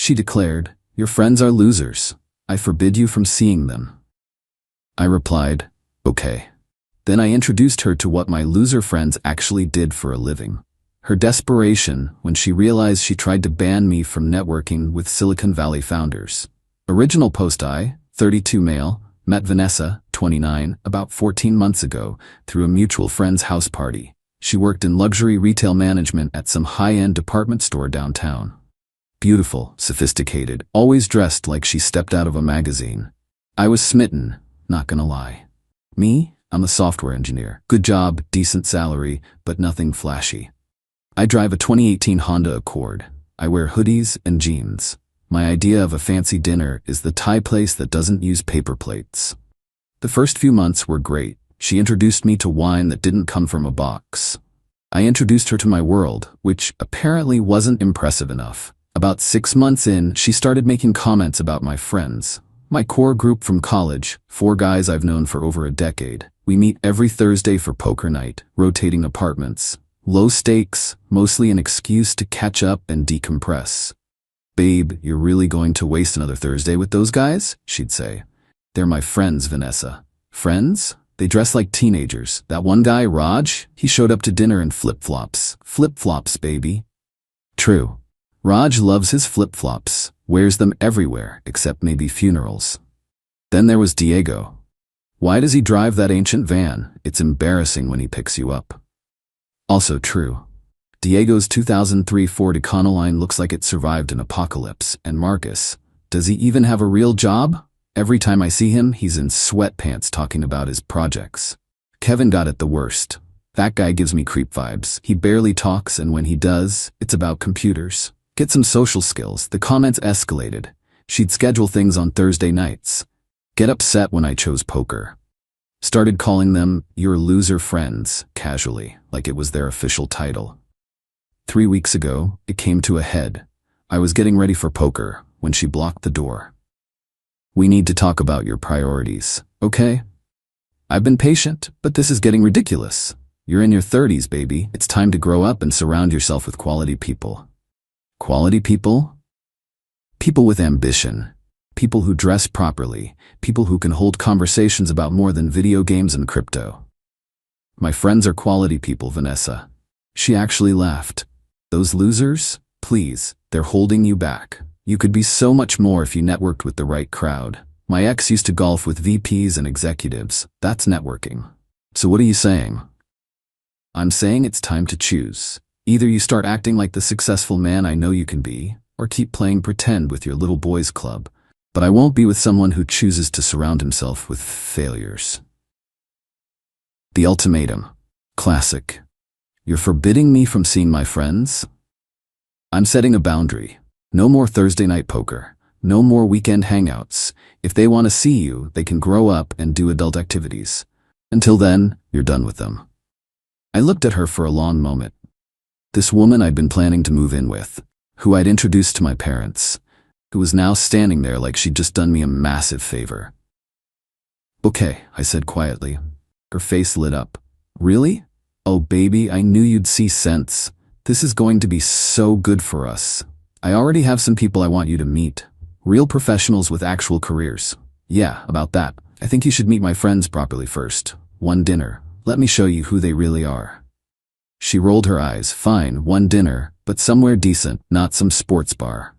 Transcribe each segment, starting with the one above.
She declared, "Your friends are losers. I forbid you from seeing them." I replied, "Okay." Then I introduced her to what my loser friends actually did for a living. Her desperation when she realized she tried to ban me from networking with Silicon Valley founders. Original post: I, 32 male, met Vanessa, 29, about 14 months ago through a mutual friend's house party. She worked in luxury retail management at some high-end department store downtown. Beautiful, sophisticated, always dressed like she stepped out of a magazine. I was smitten, not gonna lie. Me? I'm a software engineer. Good job, decent salary, but nothing flashy. I drive a 2018 Honda Accord. I wear hoodies and jeans. My idea of a fancy dinner is the Thai place that doesn't use paper plates. The first few months were great. She introduced me to wine that didn't come from a box. I introduced her to my world, which apparently wasn't impressive enough. About 6 months in, she started making comments about my friends. My core group from college, 4 guys I've known for over a decade. We meet every Thursday for poker night, rotating apartments. Low stakes, mostly an excuse to catch up and decompress. "Babe, you're really going to waste another Thursday with those guys?" she'd say. "They're my friends, Vanessa." "Friends? They dress like teenagers. That one guy, Raj, he showed up to dinner in flip-flops. Flip-flops, baby." True. Raj loves his flip-flops, wears them everywhere except maybe funerals. Then there was Diego. Why does he drive that ancient van? It's embarrassing when he picks you up. Also true. Diego's 2003 Ford Econoline looks like it survived an apocalypse. And Marcus, does he even have a real job? Every time I see him, he's in sweatpants talking about his projects. Kevin got it the worst. That guy gives me creep vibes. He barely talks, and when he does, it's about computers. Get some social skills. The comments escalated. She'd schedule things on Thursday nights. Get upset when I chose poker. Started calling them "your loser friends" casually, like it was their official title. 3 weeks ago, it came to a head. I was getting ready for poker when she blocked the door. "We need to talk about your priorities, okay? I've been patient, but this is getting ridiculous. You're in your 30s, baby. It's time to grow up and surround yourself with quality people." Quality people? People with ambition. People who dress properly. People who can hold conversations about more than video games and crypto. "My friends are quality people, Vanessa." She actually laughed. "Those losers? Please, they're holding you back. You could be so much more if you networked with the right crowd. My ex used to golf with VPs and executives. That's networking." "So what are you saying?" "I'm saying it's time to choose. Either you start acting like the successful man I know you can be, or keep playing pretend with your little boys club. But I won't be with someone who chooses to surround himself with failures." The ultimatum. Classic. "You're forbidding me from seeing my friends?" I'm setting a boundary. No more Thursday night poker. No more weekend hangouts. If they want to see you, they can grow up and do adult activities. Until then, you're done with them. I looked at her for a long moment. This woman I'd been planning to move in with, who I'd introduced to my parents, who was now standing there like she'd just done me a massive favor. "Okay," I said quietly. Her face lit up. "Really? Oh baby, I knew you'd see sense. This is going to be so good for us. I already have some people I want you to meet. Real professionals with actual careers. Yeah, about that. I think you should meet my friends properly first. One dinner. Let me show you who they really are." She rolled her eyes. "Fine, one dinner, but somewhere decent, not some sports bar."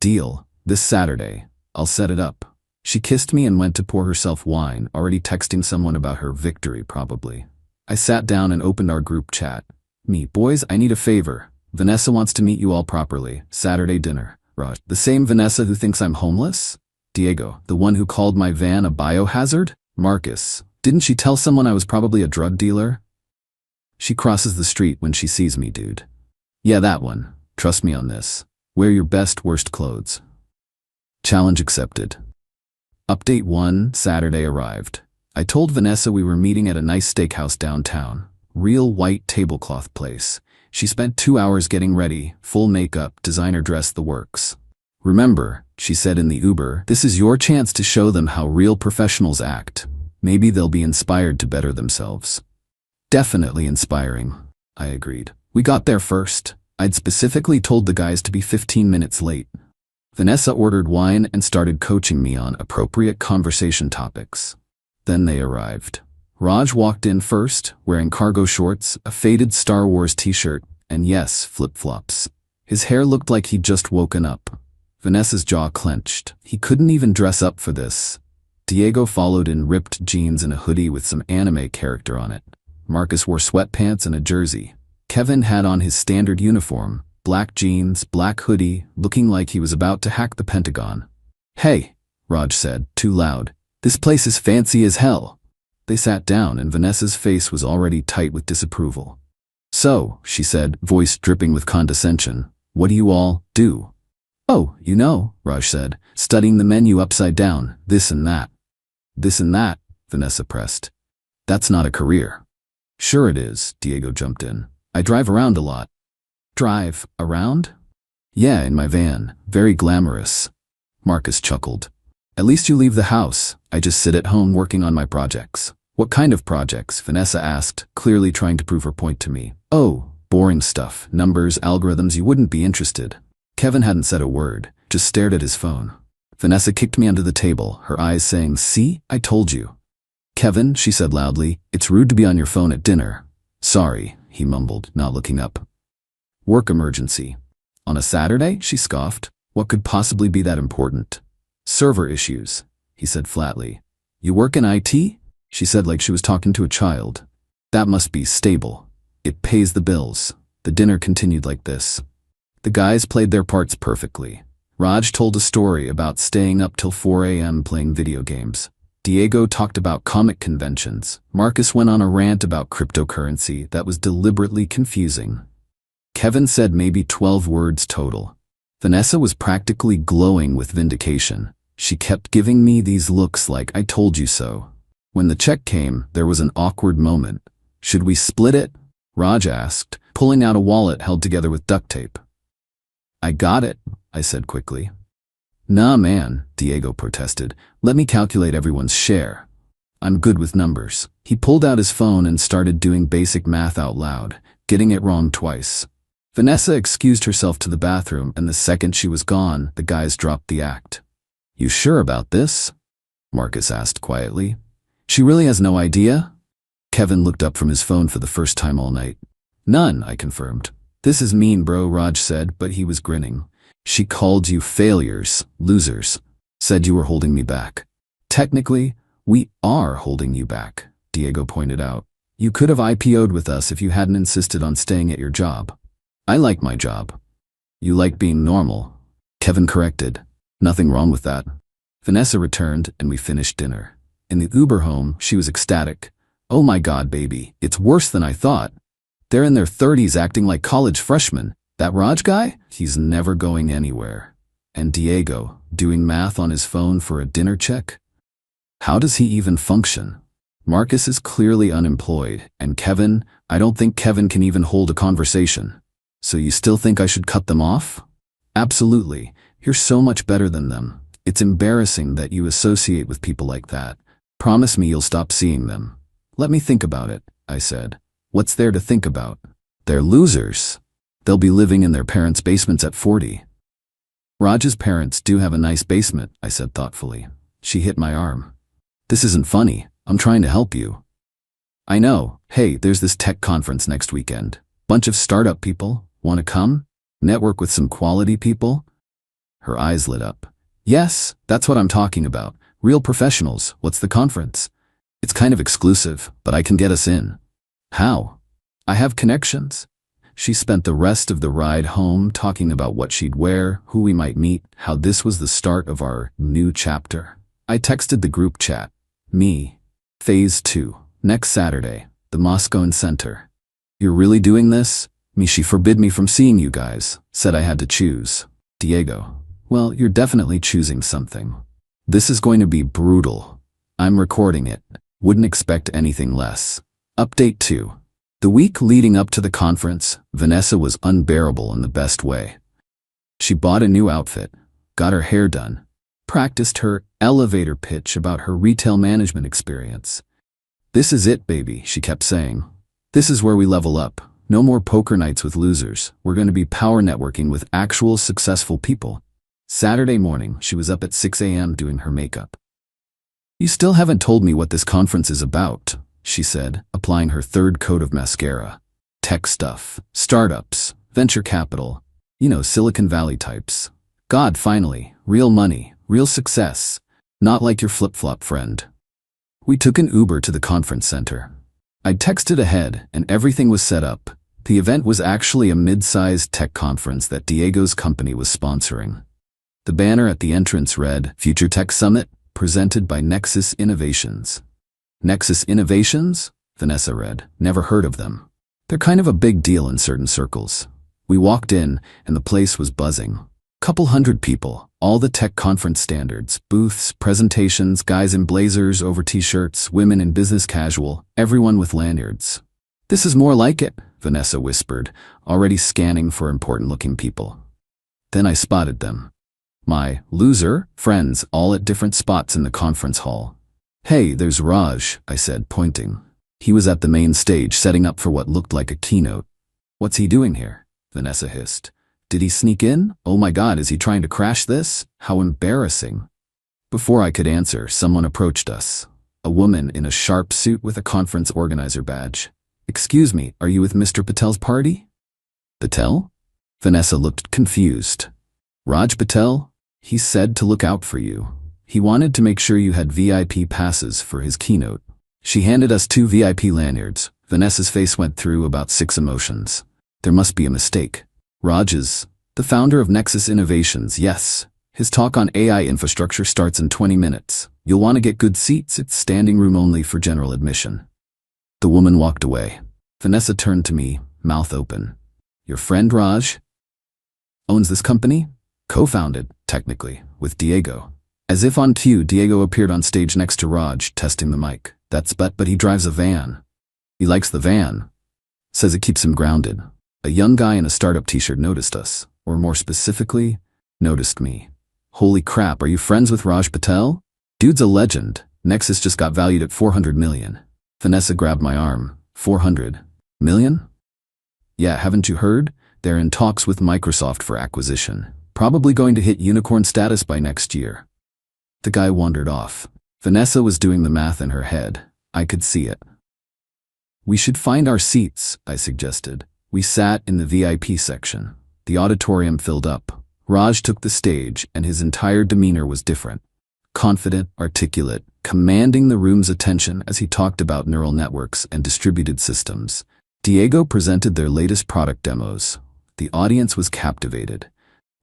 "Deal. This Saturday. I'll set it up." She kissed me and went to pour herself wine, already texting someone about her victory probably. I sat down and opened our group chat. "Me, boys, I need a favor. Vanessa wants to meet you all properly. Saturday dinner. Raj, the same Vanessa who thinks I'm homeless? Diego, the one who called my van a biohazard? Marcus, didn't she tell someone I was probably a drug dealer? She crosses the street when she sees me, dude. Yeah, that one. Trust me on this. Wear your best, worst clothes." Challenge accepted. Update 1, Saturday arrived. I told Vanessa we were meeting at a nice steakhouse downtown. Real white tablecloth place. She spent 2 hours getting ready, full makeup, designer dress, the works. "Remember," she said in the Uber, "this is your chance to show them how real professionals act. Maybe they'll be inspired to better themselves." Definitely inspiring, I agreed. We got there first. I'd specifically told the guys to be 15 minutes late. Vanessa ordered wine and started coaching me on appropriate conversation topics. Then they arrived. Raj walked in first, wearing cargo shorts, a faded Star Wars t-shirt, and yes, flip-flops. His hair looked like he'd just woken up. Vanessa's jaw clenched. He couldn't even dress up for this. Diego followed in ripped jeans and a hoodie with some anime character on it. Marcus wore sweatpants and a jersey. Kevin had on his standard uniform, black jeans, black hoodie, looking like he was about to hack the Pentagon. "Hey," Raj said, too loud. "This place is fancy as hell." They sat down and Vanessa's face was already tight with disapproval. "So," she said, voice dripping with condescension, "what do you all do?" "Oh, you know," Raj said, studying the menu upside down, "this and that." "This and that," Vanessa pressed. "That's not a career." "Sure it is," Diego jumped in. "I drive around a lot." "Drive around?" "Yeah, in my van. Very glamorous." Marcus chuckled. "At least you leave the house. I just sit at home working on my projects." "What kind of projects?" Vanessa asked, clearly trying to prove her point to me. "Oh, boring stuff. Numbers, algorithms, you wouldn't be interested." Kevin hadn't said a word, just stared at his phone. Vanessa kicked me under the table, her eyes saying, "See, I told you." "Kevin," she said loudly, "it's rude to be on your phone at dinner." "Sorry," he mumbled, not looking up. "Work emergency." "On a Saturday?" she scoffed. "What could possibly be that important?" "Server issues," he said flatly. "You work in IT?" she said like she was talking to a child. "That must be stable. It pays the bills." The dinner continued like this. The guys played their parts perfectly. Raj told a story about staying up till 4 a.m. playing video games. Diego talked about comic conventions. Marcus went on a rant about cryptocurrency that was deliberately confusing. Kevin said maybe 12 words total. Vanessa was practically glowing with vindication. She kept giving me these looks like "I told you so." When the check came, there was an awkward moment. "Should we split it?" Raj asked, pulling out a wallet held together with duct tape. "I got it," I said quickly. "Nah, man," Diego protested. "Let me calculate everyone's share. I'm good with numbers." He pulled out his phone and started doing basic math out loud, getting it wrong twice. Vanessa excused herself to the bathroom, and the second she was gone, the guys dropped the act. "You sure about this?" Marcus asked quietly. "She really has no idea?" Kevin looked up from his phone for the first time all night. "None," I confirmed. "This is mean, bro," Raj said, but he was grinning. "She called you failures, losers. Said you were holding me back." "Technically, we are holding you back," Diego pointed out. "You could have IPO'd with us if you hadn't insisted on staying at your job." "I like my job." "You like being normal," Kevin corrected. "Nothing wrong with that." Vanessa returned and we finished dinner. In the Uber home, she was ecstatic. "Oh my God, baby, it's worse than I thought. They're in their 30s acting like college freshmen. That Raj guy? He's never going anywhere. And Diego, doing math on his phone for a dinner check? How does he even function? Marcus is clearly unemployed, and Kevin, I don't think Kevin can even hold a conversation. So you still think I should cut them off? Absolutely. You're so much better than them. It's embarrassing that you associate with people like that. Promise me you'll stop seeing them." "Let me think about it," I said. "What's there to think about? They're losers. They'll be living in their parents' basements at 40. "Raj's parents do have a nice basement," I said thoughtfully. She hit my arm. "This isn't funny. I'm trying to help you." "I know. Hey, there's this tech conference next weekend. Bunch of startup people. Want to come? Network with some quality people?" Her eyes lit up. "Yes, that's what I'm talking about. Real professionals. What's the conference?" "It's kind of exclusive, but I can get us in." "How?" "I have connections." She spent the rest of the ride home talking about what she'd wear, who we might meet, how this was the start of our new chapter. I texted the group chat. Me. Phase 2. Next Saturday. The Moscow Center. "You're really doing this?" "Me, she forbid me from seeing you guys. Said I had to choose." Diego. "Well, you're definitely choosing something. This is going to be brutal. I'm recording it. Wouldn't expect anything less." Update 2. The week leading up to the conference, Vanessa was unbearable in the best way. She bought a new outfit, got her hair done, practiced her elevator pitch about her retail management experience. "This is it, baby," she kept saying. "This is where we level up. No more poker nights with losers. We're going to be power networking with actual successful people. Saturday morning, she was up at 6 a.m. doing her makeup. You still haven't told me what this conference is about, she said, applying her third coat of mascara. Tech stuff, startups, venture capital, Silicon Valley types. God, finally, real money, real success. Not like your flip-flop friend. We took an Uber to the conference center. I'd texted ahead, and everything was set up. The event was actually a mid-sized tech conference that Diego's company was sponsoring. The banner at the entrance read, Future Tech Summit, presented by Nexus Innovations. Nexus Innovations? Vanessa read. Never heard of them. They're kind of a big deal in certain circles. We walked in, and the place was buzzing. Couple hundred people, all the tech conference standards, booths, presentations, guys in blazers over t-shirts, women in business casual, everyone with lanyards. This is more like it, Vanessa whispered, already scanning for important-looking people. Then I spotted them. My loser friends all at different spots in the conference hall. Hey, there's Raj, I said, pointing. He was at the main stage setting up for what looked like a keynote. What's he doing here? Vanessa hissed. Did he sneak in? Oh my God, is he trying to crash this? How embarrassing. Before I could answer, someone approached us. A woman in a sharp suit with a conference organizer badge. Excuse me, are you with Mr. Patel's party? Patel? Vanessa looked confused. Raj Patel? He said to look out for you. He wanted to make sure you had VIP passes for his keynote. She handed us 2 VIP lanyards. Vanessa's face went through about 6 emotions. There must be a mistake. Raj is the founder of Nexus Innovations, yes. His talk on AI infrastructure starts in 20 minutes. You'll want to get good seats. It's standing room only for general admission. The woman walked away. Vanessa turned to me, mouth open. Your friend Raj owns this company? Co-founded, technically, with Diego. As if on cue, Diego appeared on stage next to Raj, testing the mic. But he drives a van. He likes the van. Says it keeps him grounded. A young guy in a startup t-shirt noticed us, or more specifically, noticed me. Holy crap, are you friends with Raj Patel? Dude's a legend. Nexus just got valued at $400 million. Vanessa grabbed my arm. $400 million? Yeah, haven't you heard? They're in talks with Microsoft for acquisition. Probably going to hit unicorn status by next year. The guy wandered off. Vanessa was doing the math in her head. I could see it. We should find our seats, I suggested. We sat in the VIP section. The auditorium filled up. Raj took the stage, and his entire demeanor was different. Confident, articulate, commanding the room's attention as he talked about neural networks and distributed systems. Diego presented their latest product demos. The audience was captivated.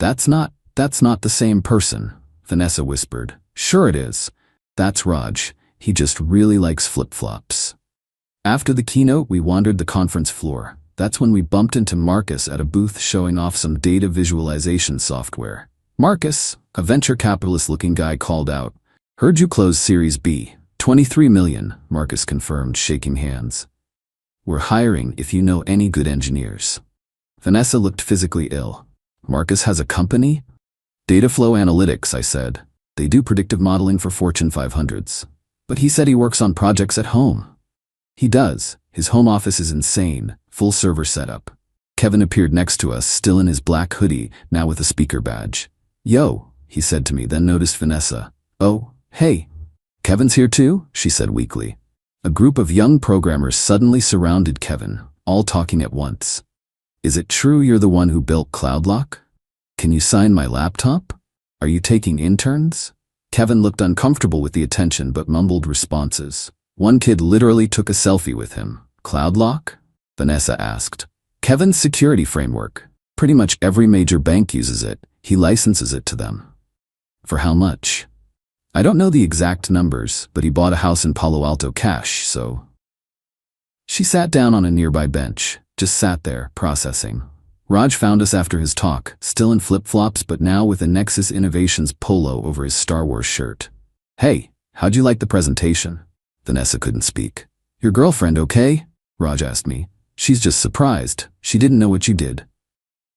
That's not the same person, Vanessa whispered. Sure it is. That's Raj. He just really likes flip-flops. After the keynote, we wandered the conference floor. That's when we bumped into Marcus at a booth showing off some data visualization software. Marcus, a venture capitalist-looking guy, called out. Heard you closed Series B. 23 million, Marcus confirmed, shaking hands. We're hiring if you know any good engineers. Vanessa looked physically ill. Marcus has a company? Dataflow Analytics, I said. They do predictive modeling for Fortune 500s. But he said he works on projects at home. He does. His home office is insane, full server setup. Kevin appeared next to us, still in his black hoodie, now with a speaker badge. Yo, he said to me, then noticed Vanessa. Oh, hey. Kevin's here too? She said weakly. A group of young programmers suddenly surrounded Kevin, all talking at once. Is it true you're the one who built CloudLock? Can you sign my laptop? Are you taking interns? Kevin looked uncomfortable with the attention but mumbled responses. One kid literally took a selfie with him. CloudLock? Vanessa asked. Kevin's security framework. Pretty much every major bank uses it. He licenses it to them. For how much? I don't know the exact numbers, but he bought a house in Palo Alto cash, so... She sat down on a nearby bench, just sat there, processing. Raj found us after his talk, still in flip-flops but now with a Nexus Innovations polo over his Star Wars shirt. Hey, how'd you like the presentation? Vanessa couldn't speak. Your girlfriend okay? Raj asked me. She's just surprised. She didn't know what you did.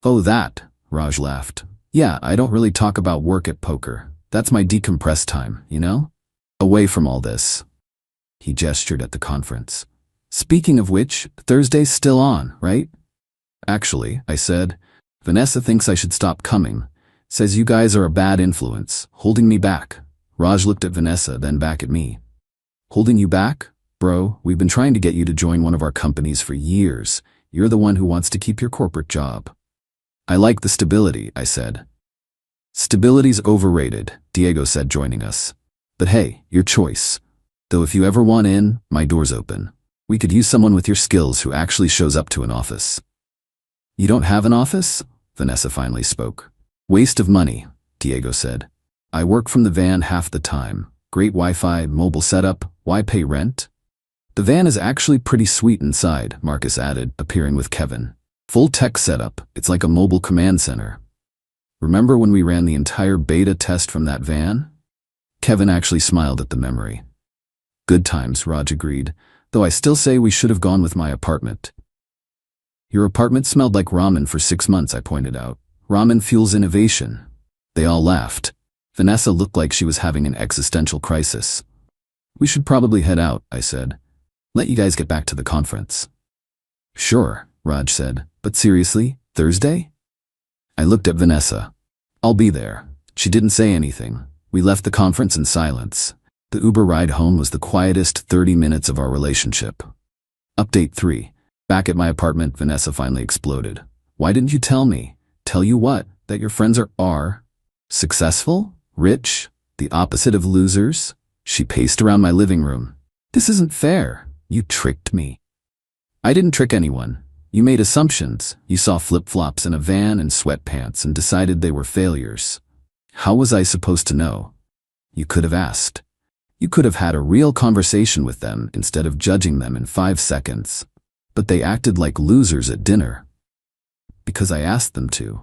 Oh, that, Raj laughed. Yeah, I don't really talk about work at poker. That's my decompress time, you know? Away from all this. He gestured at the conference. Speaking of which, Thursday's still on, right? Actually, I said, Vanessa thinks I should stop coming. Says you guys are a bad influence, holding me back. Raj looked at Vanessa, then back at me. Holding you back? Bro, we've been trying to get you to join one of our companies for years. You're the one who wants to keep your corporate job. I like the stability, I said. Stability's overrated, Diego said, joining us. But hey, your choice. Though if you ever want in, my door's open. We could use someone with your skills who actually shows up to an office. You don't have an office? Vanessa finally spoke. Waste of money, Diego said. I work from the van half the time. Great Wi-Fi, mobile setup, why pay rent? The van is actually pretty sweet inside, Marcus added, appearing with Kevin. Full tech setup, it's like a mobile command center. Remember when we ran the entire beta test from that van? Kevin actually smiled at the memory. Good times, Raj agreed, though I still say we should have gone with my apartment. Your apartment smelled like ramen for 6 months, I pointed out. Ramen fuels innovation. They all laughed. Vanessa looked like she was having an existential crisis. We should probably head out, I said. Let you guys get back to the conference. Sure, Raj said, but seriously, Thursday? I looked at Vanessa. I'll be there. She didn't say anything. We left the conference in silence. The Uber ride home was the quietest 30 minutes of our relationship. Update 3. Back at my apartment, Vanessa finally exploded. Why didn't you tell me? Tell you what? That your friends are successful? Rich? The opposite of losers? She paced around my living room. This isn't fair. You tricked me. I didn't trick anyone. You made assumptions. You saw flip-flops in a van and sweatpants and decided they were failures. How was I supposed to know? You could have asked. You could have had a real conversation with them instead of judging them in 5 seconds. But they acted like losers at dinner. Because I asked them to.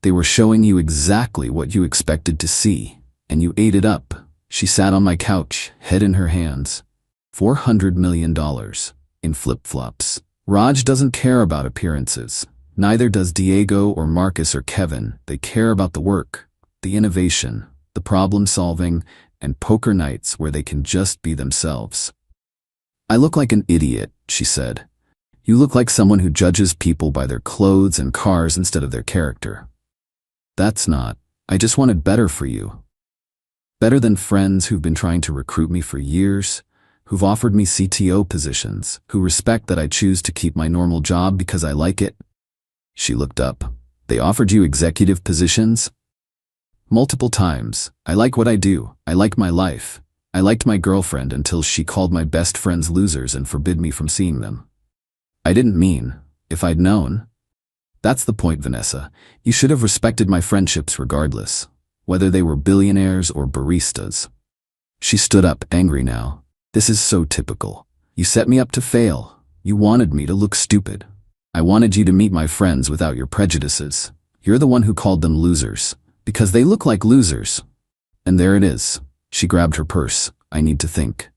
They were showing you exactly what you expected to see, and you ate it up. She sat on my couch, head in her hands. $400 million in flip-flops. Raj doesn't care about appearances. Neither does Diego or Marcus or Kevin. They care about the work, the innovation, the problem-solving, and poker nights where they can just be themselves. I look like an idiot, she said. You look like someone who judges people by their clothes and cars instead of their character. That's not. I just wanted better for you. Better than friends who've been trying to recruit me for years, who've offered me CTO positions, who respect that I choose to keep my normal job because I like it. She looked up. They offered you executive positions? Multiple times. I like what I do. I like my life. I liked my girlfriend until she called my best friends losers and forbid me from seeing them. I didn't mean, if I'd known. That's the point, Vanessa. You should have respected my friendships regardless, whether they were billionaires or baristas. She stood up, angry now. This is so typical. You set me up to fail. You wanted me to look stupid. I wanted you to meet my friends without your prejudices. You're the one who called them losers, because they look like losers. And there it is. She grabbed her purse. I need to think.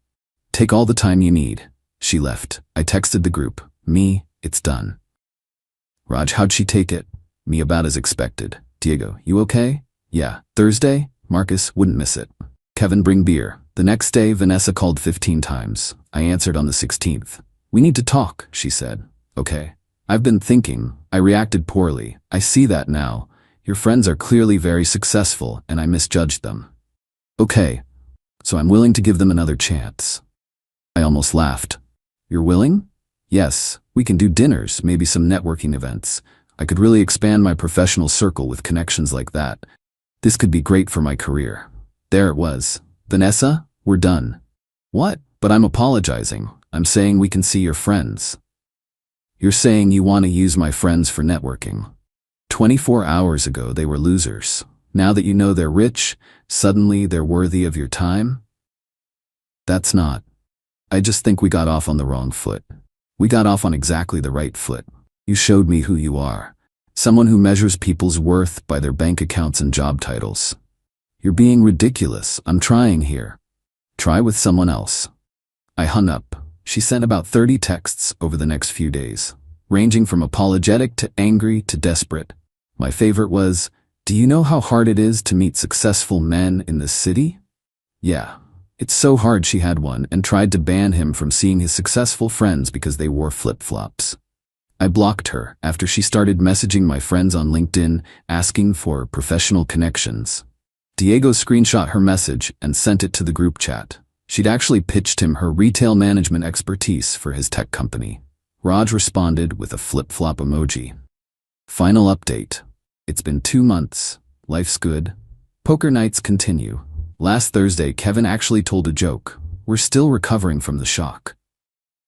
Take all the time you need. She left. I texted the group. Me, it's done. Raj, how'd she take it? Me, about as expected. Diego, you okay? Yeah. Thursday? Marcus, wouldn't miss it. Kevin, bring beer. The next day, Vanessa called 15 times. I answered on the 16th. We need to talk, she said. Okay. I've been thinking. I reacted poorly. I see that now. Your friends are clearly very successful, and I misjudged them. Okay. So I'm willing to give them another chance. I almost laughed. You're willing? Yes, we can do dinners, maybe some networking events. I could really expand my professional circle with connections like that. This could be great for my career. There it was. Vanessa, we're done. What? But I'm apologizing. I'm saying we can see your friends. You're saying you want to use my friends for networking. 24 hours ago they were losers. Now that you know they're rich, suddenly they're worthy of your time? That's not. I just think we got off on the wrong foot. We got off on exactly the right foot. You showed me who you are. Someone who measures people's worth by their bank accounts and job titles. You're being ridiculous. I'm trying here. Try with someone else. I hung up. She sent about 30 texts over the next few days, ranging from apologetic to angry to desperate. My favorite was, do you know how hard it is to meet successful men in this city? Yeah. It's so hard. She had one and tried to ban him from seeing his successful friends because they wore flip-flops. I blocked her after she started messaging my friends on LinkedIn asking for professional connections. Diego screenshot her message and sent it to the group chat. She'd actually pitched him her retail management expertise for his tech company. Raj responded with a flip-flop emoji. Final update. It's been 2 months. Life's good. Poker nights continue. Last Thursday, Kevin actually told a joke. We're still recovering from the shock.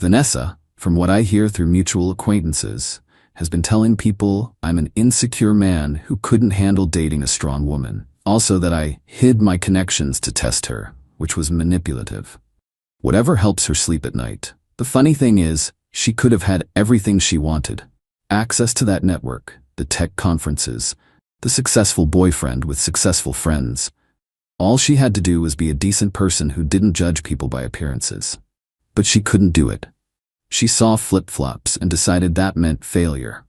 Vanessa, from what I hear through mutual acquaintances, has been telling people I'm an insecure man who couldn't handle dating a strong woman. Also that I hid my connections to test her, which was manipulative. Whatever helps her sleep at night. The funny thing is, she could have had everything she wanted. Access to that network, the tech conferences, the successful boyfriend with successful friends. All she had to do was be a decent person who didn't judge people by appearances. But she couldn't do it. She saw flip-flops and decided that meant failure.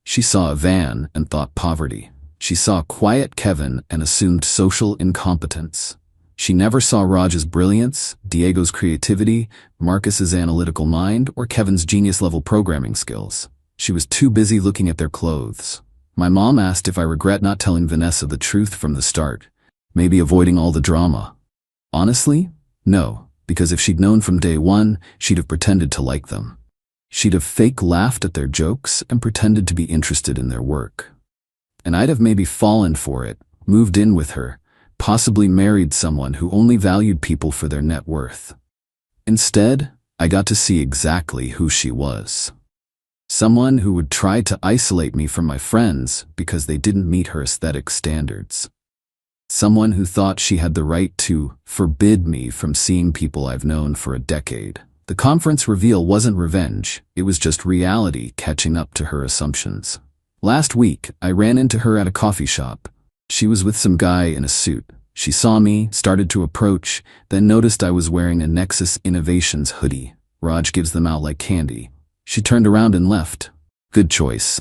She saw a van and thought poverty. She saw quiet Kevin and assumed social incompetence. She never saw Raj's brilliance, Diego's creativity, Marcus's analytical mind, or Kevin's genius-level programming skills. She was too busy looking at their clothes. My mom asked if I regret not telling Vanessa the truth from the start, maybe avoiding all the drama. Honestly, no, because if she'd known from day one, she'd have pretended to like them. She'd have fake laughed at their jokes and pretended to be interested in their work. And I'd have maybe fallen for it, moved in with her, possibly married someone who only valued people for their net worth. Instead, I got to see exactly who she was. Someone who would try to isolate me from my friends because they didn't meet her aesthetic standards. Someone who thought she had the right to forbid me from seeing people I've known for a decade. The conference reveal wasn't revenge, it was just reality catching up to her assumptions. Last week, I ran into her at a coffee shop. She was with some guy in a suit. She saw me, started to approach, then noticed I was wearing a Nexus Innovations hoodie. Raj gives them out like candy. She turned around and left. Good choice.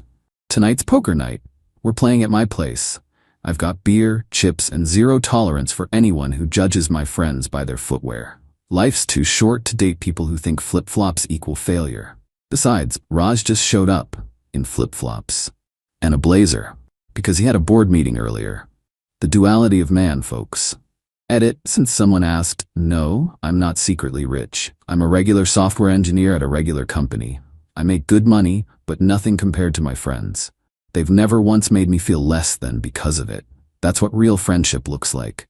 Tonight's poker night. We're playing at my place. I've got beer, chips, and zero tolerance for anyone who judges my friends by their footwear. Life's too short to date people who think flip-flops equal failure. Besides, Raj just showed up in flip-flops and a blazer because he had a board meeting earlier. The duality of man, folks. Edit, since someone asked, no, I'm not secretly rich. I'm a regular software engineer at a regular company. I make good money, but nothing compared to my friends. They've never once made me feel less than because of it. That's what real friendship looks like.